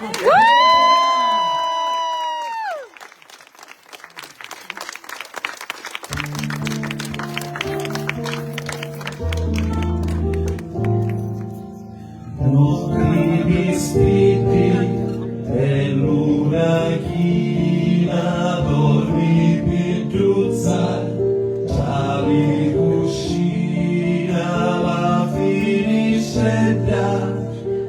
Nostri vestiti e luna china dormi pitruzza, gialli uscina la finiscetta,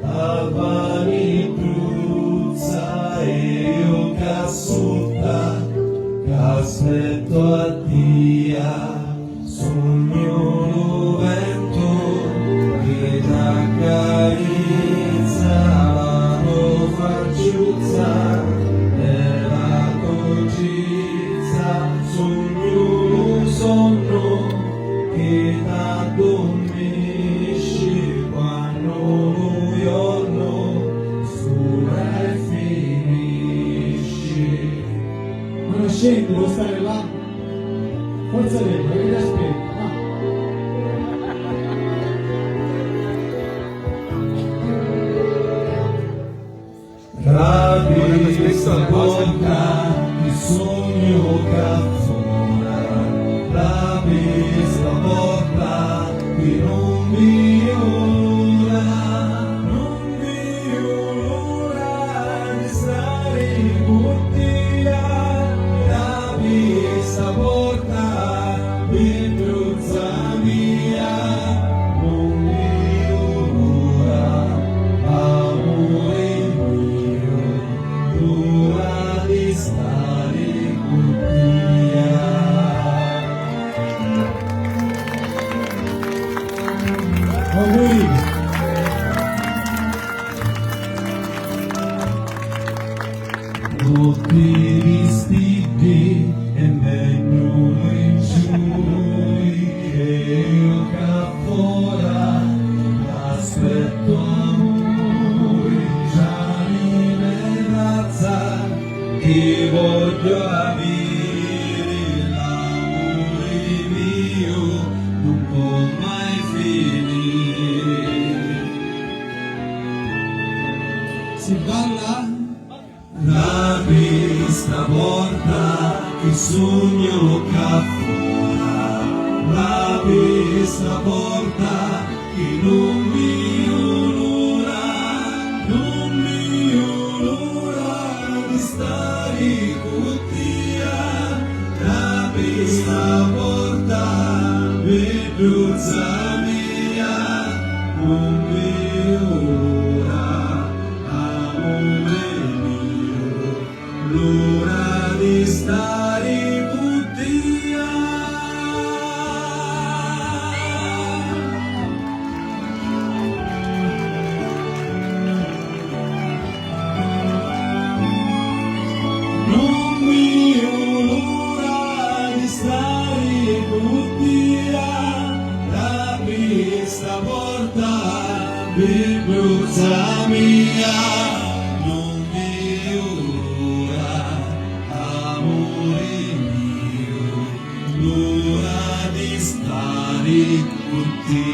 albani truzza e io cassuta, aspetto a dia, sogno un vento che t'accarezza la tua facciuzza nella cogizza, sogno un sonno che t'addormisci quando un giorno sulla e finisci. Ma non scendi, devo stare là. Forza dentro, che ti aspetto. Questa bocca il sogno caffona, la pista porta qui non vi ora di stare in bottiglia, la pista porta qui truzza mia, non vi ora, amore mio, l'ora di stare con te. Auguri. Tutti vestiti e vengono in giù e io caffora aspetto amore, già in razza ti voglio avere, l'amore mio non può mai finire. Si balla? La pista porta il sogno caffona, la pista porta che non mi onora di stare con te, la pista porta vedruzza mia, non mi ora, amore mio, l'ora di stare con te. Non mi onora di stare con te, la pista porta per bruzza mia, non mi ora, amore mio, l'ora di stare con te.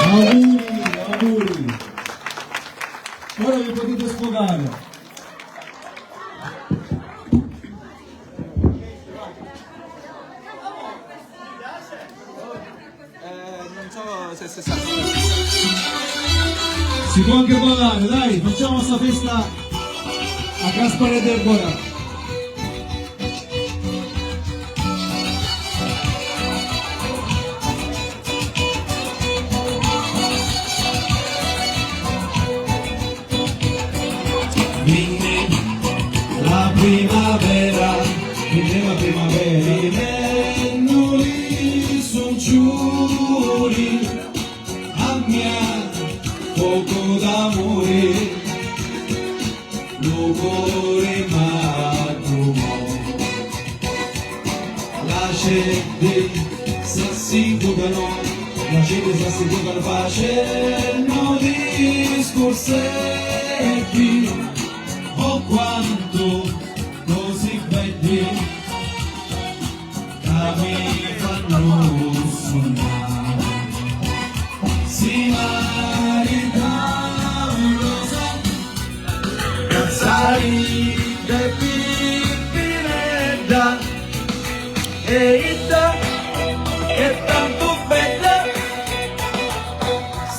Auguri, auguri. Ora vi potete sfogare. Non so se si sa. Si può anche ballare, dai, facciamo sta festa a Gaspare del Bora. Vinne la primavera, vinne la primavera, i mennoli son giuri, a mia poco d'amore, lo cuore m'accumò, la gente s'assicurano, la gente s'assicurano facendo discorsi. specchi, oh quanto così belli, che mi fanno sognare. Si marita un rosa, salite pipinetta, e ita, che tanto bella,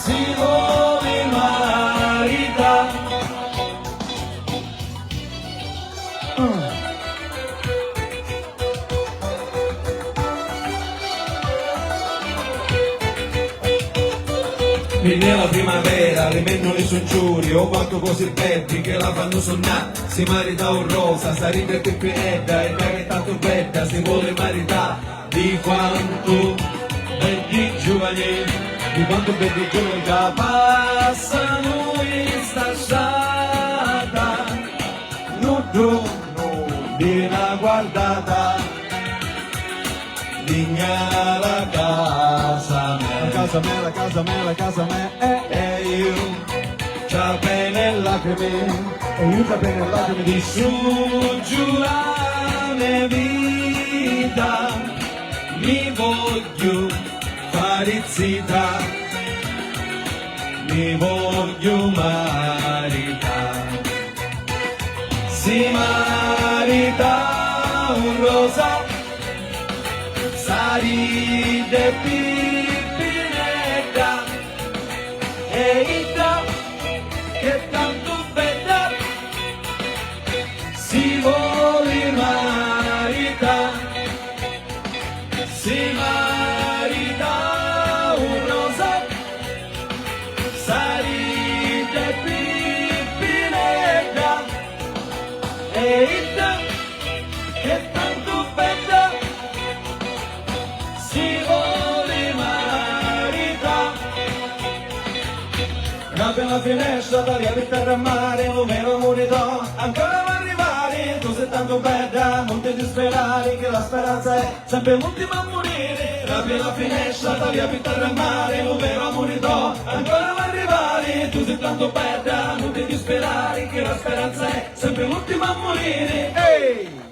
si vuole marita. Viene la primavera, le mennole son giuri, oh quanto così belli che la fanno sonnare. Si marita un rosa, sta ride più pinetta, e che è tanto bella, si vuole maritare. Di quanto belli giovani, di quanto belli giovani che passano in sta strada. Non giorno di una guardata, digna la casa mia. La casa me, E io già bene lacrime, e io già bene lacrime di su giù la mia vita, mi voglio fare zita, mi voglio maritare. Si marita un rosa, saride pipinetta, e ita, che tanto bella, si vuole marita, si marita un rosa, saride pipinetta, e ita, che tanto bella, si vuole marita. Apri la finestra, d'aria per terra e mare, un vero amore do, ancora va arrivare, tu sei tanto bella, non ti disperare, che la speranza è sempre l'ultima a morire. Apri la finestra, d'aria per terra e mare, un vero amore do, ancora va arrivare, tu sei tanto bella, non ti disperare, che la speranza è sempre l'ultima a morire. Ehi!